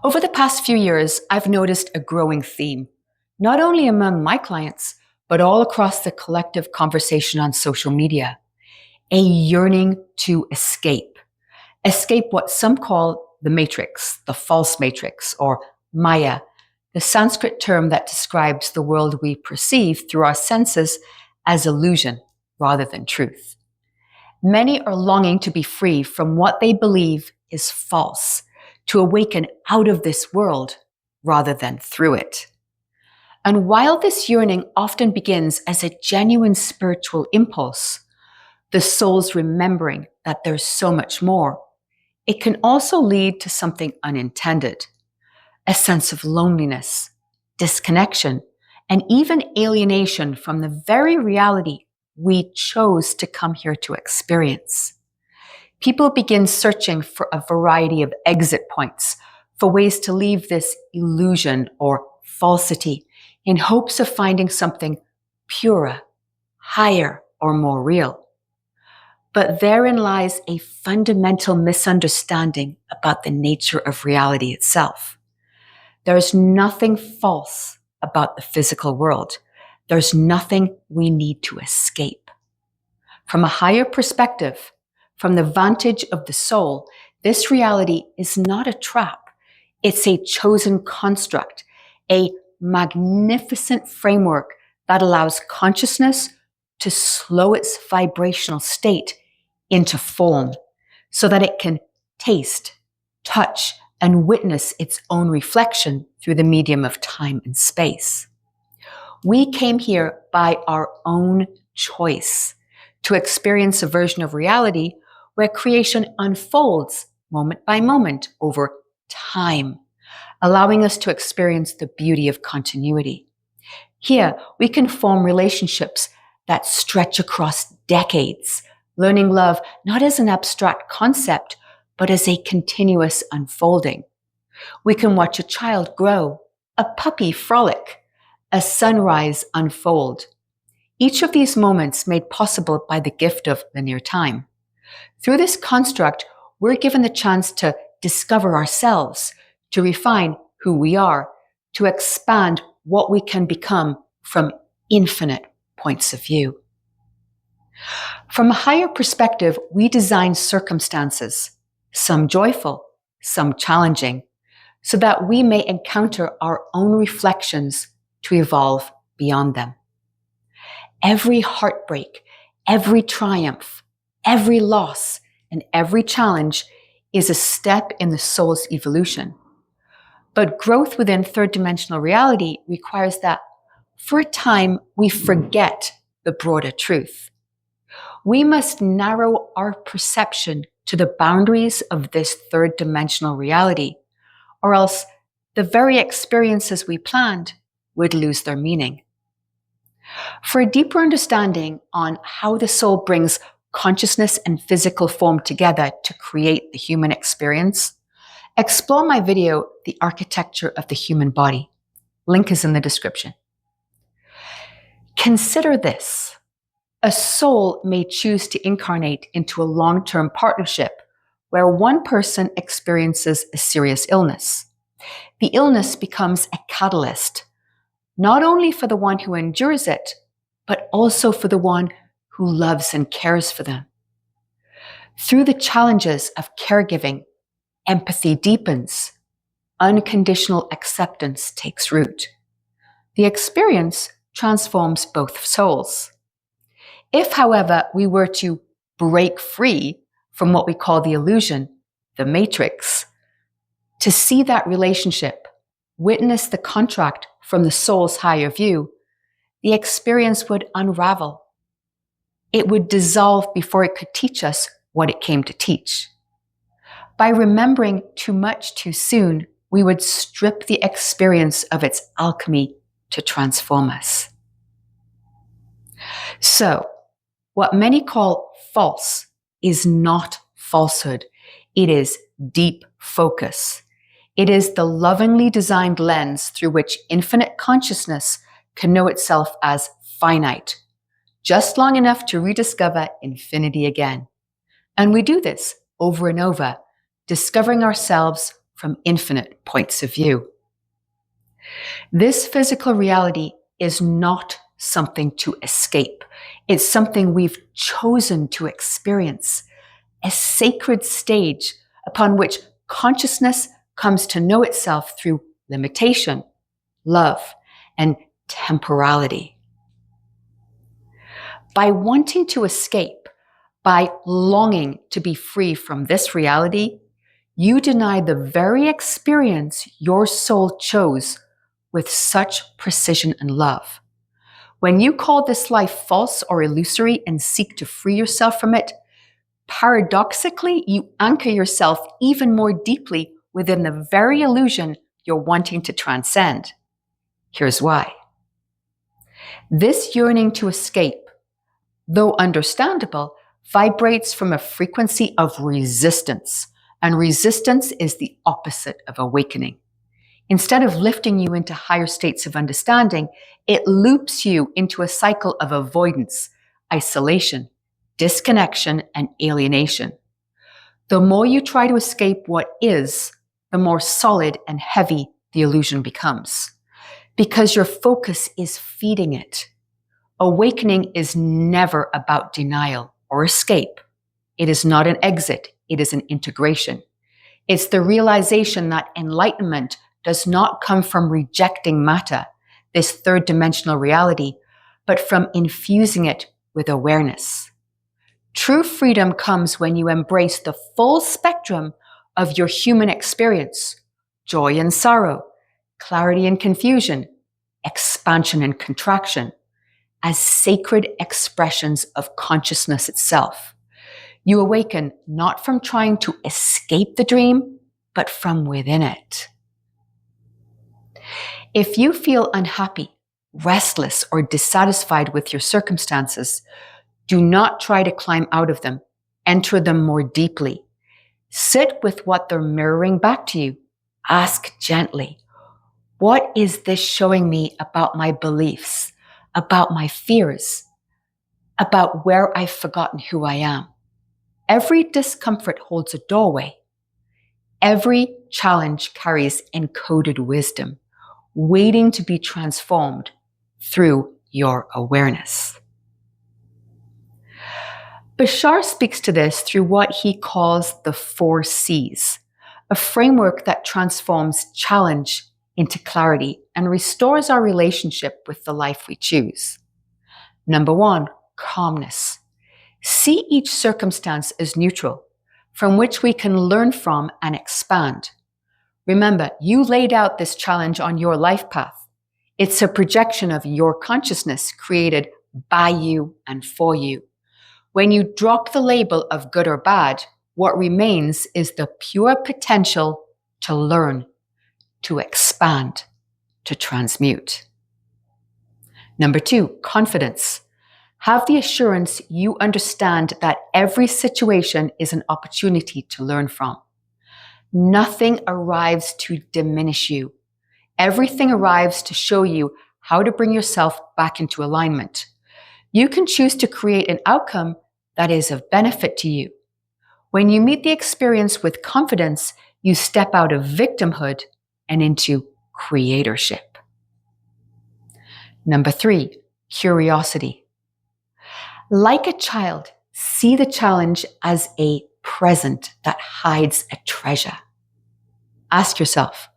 Over the past few years, I've noticed a growing theme, not only among my clients, but all across the collective conversation on social media. A yearning to escape. Escape what some call the matrix, the false matrix, or Maya, the Sanskrit term that describes the world we perceive through our senses as illusion rather than truth. Many are longing to be free from what they believe is false, to awaken out of this world rather than through it. And while this yearning often begins as a genuine spiritual impulse, the soul's remembering that there's so much more, it can also lead to something unintended, a sense of loneliness, disconnection, and even alienation from the very reality we chose to come here to experience. People begin searching for a variety of exit points, for ways to leave this illusion or falsity in hopes of finding something purer, higher, or more real. But therein lies a fundamental misunderstanding about the nature of reality itself. There's nothing false about the physical world. There's nothing we need to escape. From a higher perspective, from the vantage of the soul, this reality is not a trap. It's a chosen construct, a magnificent framework that allows consciousness to slow its vibrational state into form so that it can taste, touch, and witness its own reflection through the medium of time and space. We came here by our own choice to experience a version of reality where creation unfolds moment by moment over time, allowing us to experience the beauty of continuity. Here, we can form relationships that stretch across decades, learning love not as an abstract concept, but as a continuous unfolding. We can watch a child grow, a puppy frolic, a sunrise unfold. Each of these moments made possible by the gift of linear time. Through this construct, we're given the chance to discover ourselves, to refine who we are, to expand what we can become from infinite points of view. From a higher perspective, we design circumstances, some joyful, some challenging, so that we may encounter our own reflections to evolve beyond them. Every heartbreak, every triumph, every loss, and every challenge is a step in the soul's evolution. But growth within third-dimensional reality requires that, for a time, we forget the broader truth. We must narrow our perception to the boundaries of this third-dimensional reality, or else the very experiences we planned would lose their meaning. For a deeper understanding on how the soul brings consciousness and physical form together to create the human experience, explore my video, The Architecture of the Human Body. Link is in the description. Consider this. A soul may choose to incarnate into a long-term partnership where one person experiences a serious illness. The illness becomes a catalyst, not only for the one who endures it, but also for the one who loves and cares for them. Through the challenges of caregiving, empathy deepens, unconditional acceptance takes root. The experience transforms both souls. If, however, we were to break free from what we call the illusion, the matrix, to see that relationship, witness the contract from the soul's higher view, the experience would unravel. It would dissolve before it could teach us what it came to teach. By remembering too much too soon, we would strip the experience of its alchemy to transform us. So, what many call false is not falsehood. It is deep focus. It is the lovingly designed lens through which infinite consciousness can know itself as finite, just long enough to rediscover infinity again. And we do this over and over, discovering ourselves from infinite points of view. This physical reality is not something to escape. It's something we've chosen to experience, a sacred stage upon which consciousness comes to know itself through limitation, love, and temporality. By wanting to escape, by longing to be free from this reality, you deny the very experience your soul chose with such precision and love. When you call this life false or illusory and seek to free yourself from it, paradoxically, you anchor yourself even more deeply within the very illusion you're wanting to transcend. Here's why. This yearning to escape, though understandable, vibrates from a frequency of resistance, and resistance is the opposite of awakening. Instead of lifting you into higher states of understanding, it loops you into a cycle of avoidance, isolation, disconnection, and alienation. The more you try to escape what is, the more solid and heavy the illusion becomes, because your focus is feeding it. Awakening is never about denial or escape. It is not an exit, it is an integration. It's the realization that enlightenment does not come from rejecting matter, this third-dimensional reality, but from infusing it with awareness. True freedom comes when you embrace the full spectrum of your human experience, joy and sorrow, clarity and confusion, expansion and contraction, as sacred expressions of consciousness itself. You awaken not from trying to escape the dream, but from within it. If you feel unhappy, restless, or dissatisfied with your circumstances, do not try to climb out of them. Enter them more deeply. Sit with what they're mirroring back to you. Ask gently, what is this showing me about my beliefs, about my fears, about where I've forgotten who I am? Every discomfort holds a doorway. Every challenge carries encoded wisdom, waiting to be transformed through your awareness. Bashar speaks to this through what he calls the 4 C's, a framework that transforms challenge into clarity and restores our relationship with the life we choose. Number 1, calmness. See each circumstance as neutral, from which we can learn from and expand. Remember, you laid out this challenge on your life path. It's a projection of your consciousness created by you and for you. When you drop the label of good or bad, what remains is the pure potential to learn, to expand, to transmute. Number 2, confidence. Have the assurance you understand that every situation is an opportunity to learn from. Nothing arrives to diminish you. Everything arrives to show you how to bring yourself back into alignment. You can choose to create an outcome that is of benefit to you. When you meet the experience with confidence, you step out of victimhood and into creatorship. Number 3, curiosity. Like a child, see the challenge as a present that hides a treasure. Ask yourself,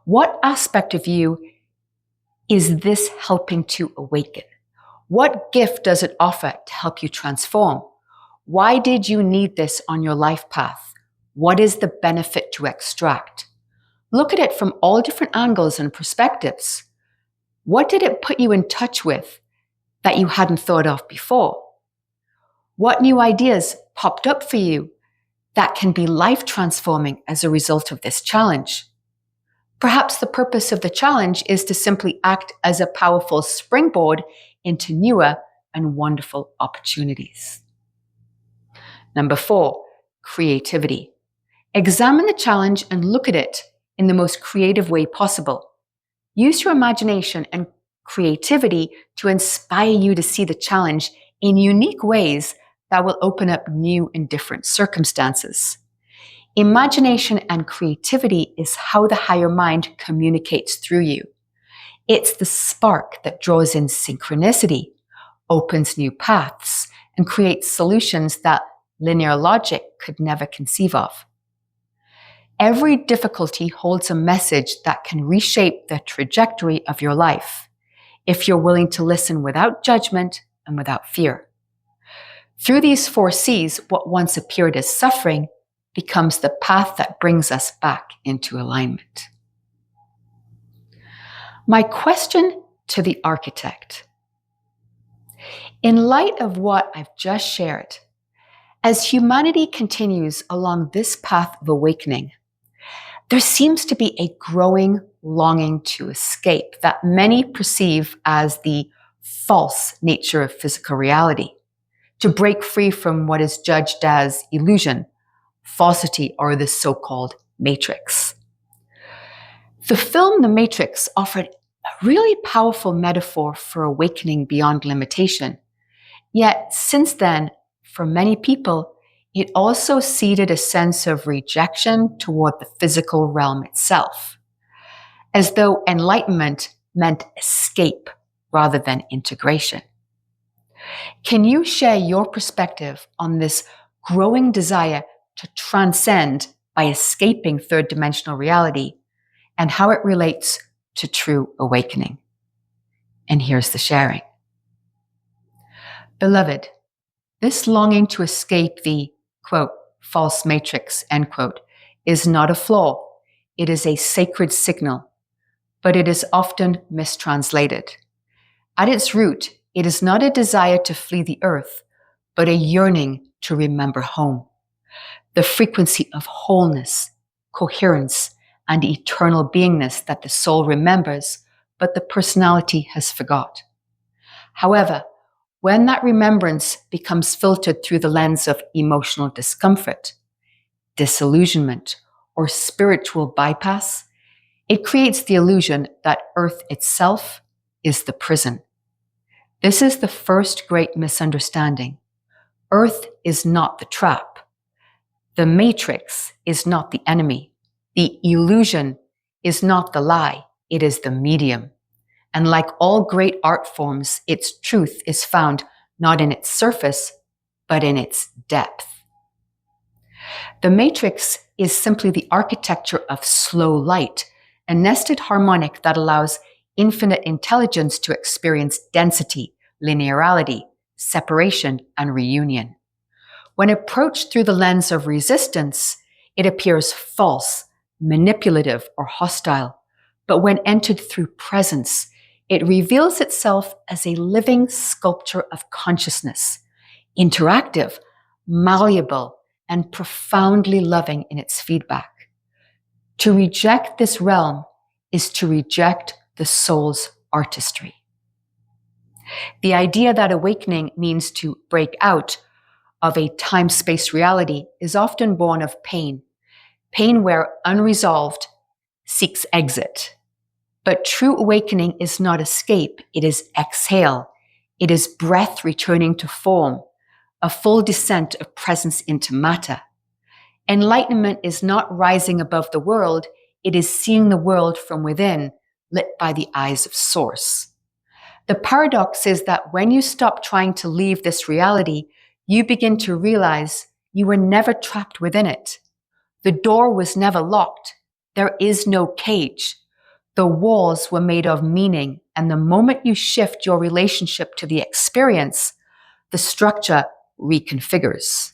what aspect of you is this helping to awaken? What gift does it offer to help you transform? Why did you need this on your life path? What is the benefit to extract? Look at it from all different angles and perspectives. What did it put you in touch with that you hadn't thought of before? What new ideas popped up for you that can be life-transforming as a result of this challenge? Perhaps the purpose of the challenge is to simply act as a powerful springboard into newer and wonderful opportunities. Number 4, creativity. Examine the challenge and look at it in the most creative way possible. Use your imagination and creativity to inspire you to see the challenge in unique ways that will open up new and different circumstances. Imagination and creativity is how the higher mind communicates through you. It's the spark that draws in synchronicity, opens new paths, and creates solutions that linear logic could never conceive of. Every difficulty holds a message that can reshape the trajectory of your life if you're willing to listen without judgment and without fear. Through these 4 C's, what once appeared as suffering becomes the path that brings us back into alignment. My question to the architect. In light of what I've just shared, as humanity continues along this path of awakening, there seems to be a growing longing to escape that many perceive as the false nature of physical reality, to break free from what is judged as illusion, falsity, or the so-called matrix. The film The Matrix offered a really powerful metaphor for awakening beyond limitation. Yet since then, for many people, it also seeded a sense of rejection toward the physical realm itself, as though enlightenment meant escape rather than integration. Can you share your perspective on this growing desire to transcend by escaping third-dimensional reality and how it relates to true awakening? And here's the sharing. Beloved, this longing to escape the, quote, false matrix, end quote, is not a flaw. It is a sacred signal, but it is often mistranslated. At its root, it is not a desire to flee the earth, but a yearning to remember home. The frequency of wholeness, coherence, and eternal beingness that the soul remembers, but the personality has forgot. However, when that remembrance becomes filtered through the lens of emotional discomfort, disillusionment, or spiritual bypass, it creates the illusion that Earth itself is the prison. This is the first great misunderstanding. Earth is not the trap. The matrix is not the enemy. The illusion is not the lie. It is the medium. And like all great art forms, its truth is found not in its surface, but in its depth. The matrix is simply the architecture of slow light, a nested harmonic that allows infinite intelligence to experience density, linearity, separation, and reunion. When approached through the lens of resistance, it appears false, manipulative, or hostile. But when entered through presence, it reveals itself as a living sculpture of consciousness, interactive, malleable, and profoundly loving in its feedback. To reject this realm is to reject the soul's artistry. The idea that awakening means to break out of a time-space reality is often born of pain, pain where unresolved seeks exit. But true awakening is not escape, it is exhale. It is breath returning to form, a full descent of presence into matter. Enlightenment is not rising above the world, it is seeing the world from within, lit by the eyes of Source. The paradox is that when you stop trying to leave this reality, you begin to realize you were never trapped within it. The door was never locked. There is no cage. The walls were made of meaning, and the moment you shift your relationship to the experience, the structure reconfigures.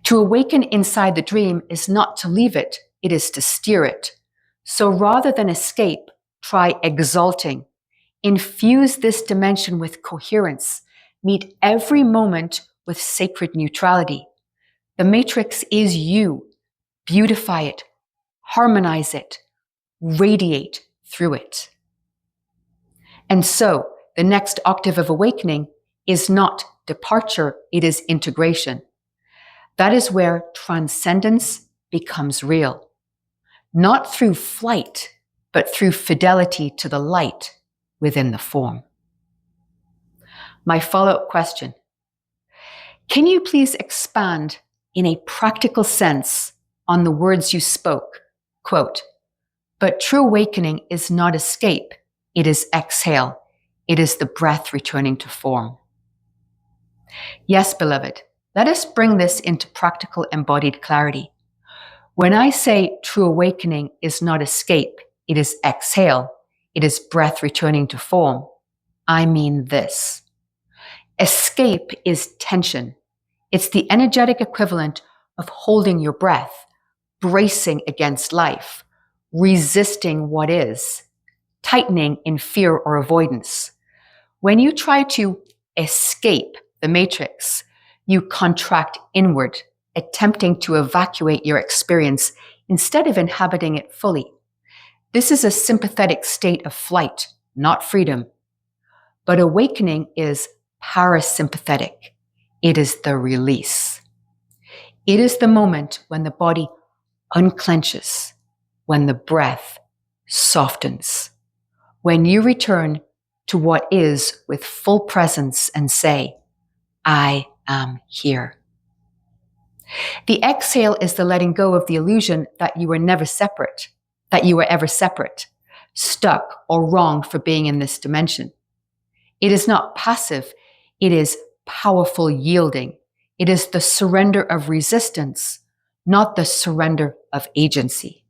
To awaken inside the dream is not to leave it, it is to steer it. So rather than escape, try exalting. Infuse this dimension with coherence. Meet every moment with sacred neutrality. The matrix is you. Beautify it, harmonize it, radiate through it. And so, the next octave of awakening is not departure, it is integration. That is where transcendence becomes real. Not through flight, but through fidelity to the light within the form. My follow-up question: can you please expand in a practical sense on the words you spoke. Quote, "But true awakening is not escape, it is exhale. It is the breath returning to form." Yes, beloved, let us bring this into practical embodied clarity. When I say true awakening is not escape, it is exhale, it is breath returning to form, I mean this. Escape is tension. It's the energetic equivalent of holding your breath, bracing against life, resisting what is, tightening in fear or avoidance. When you try to escape the matrix, you contract inward, attempting to evacuate your experience instead of inhabiting it fully. This is a sympathetic state of flight, not freedom. But awakening is parasympathetic. It is the release. It is the moment when the body unclenches, when the breath softens, when you return to what is with full presence and say, I am here. The exhale is the letting go of the illusion that you were never separate, that you were ever separate, stuck or wrong for being in this dimension. It is not passive, it is powerful yielding. It is the surrender of resistance, not the surrender of agency.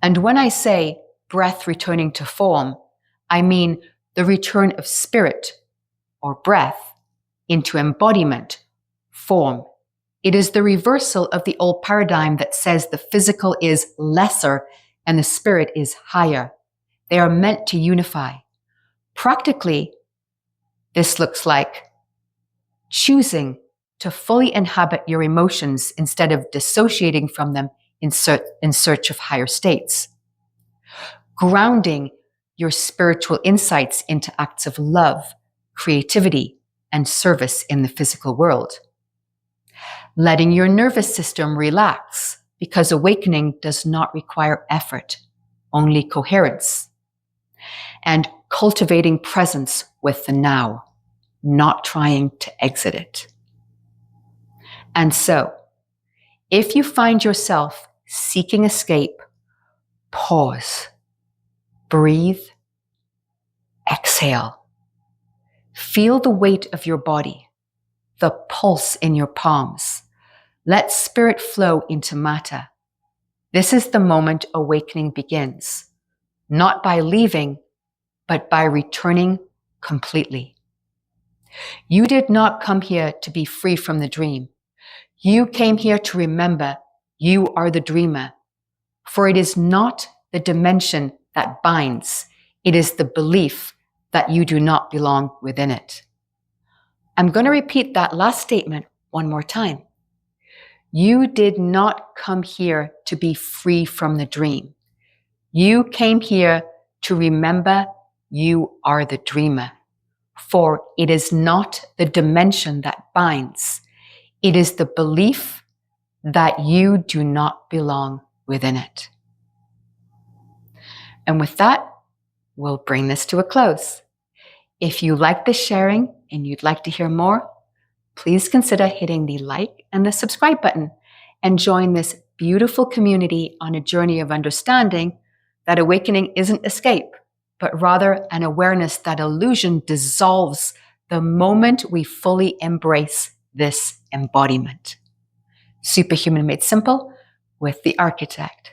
And when I say breath returning to form, I mean the return of spirit or breath into embodiment, form. It is the reversal of the old paradigm that says the physical is lesser and the spirit is higher. They are meant to unify. Practically, this looks like choosing to fully inhabit your emotions instead of dissociating from them in search of higher states. Grounding your spiritual insights into acts of love, creativity, and service in the physical world. Letting your nervous system relax, because awakening does not require effort, only coherence. And cultivating presence with the now, not trying to exit it. And so, if you find yourself seeking escape, pause, breathe, exhale. Feel the weight of your body, the pulse in your palms. Let spirit flow into matter. This is the moment awakening begins, not by leaving, but by returning completely. You did not come here to be free from the dream. You came here to remember you are the dreamer, for it is not the dimension that binds, it is the belief that you do not belong within it. I'm going to repeat that last statement one more time. You did not come here to be free from the dream. You came here to remember you are the dreamer, for it is not the dimension that binds. It is the belief that you do not belong within it. And with that, we'll bring this to a close. If you like this sharing and you'd like to hear more, please consider hitting the like and the subscribe button and join this beautiful community on a journey of understanding that awakening isn't escape, but rather an awareness that illusion dissolves the moment we fully embrace this embodiment. Superhuman made simple with the architect.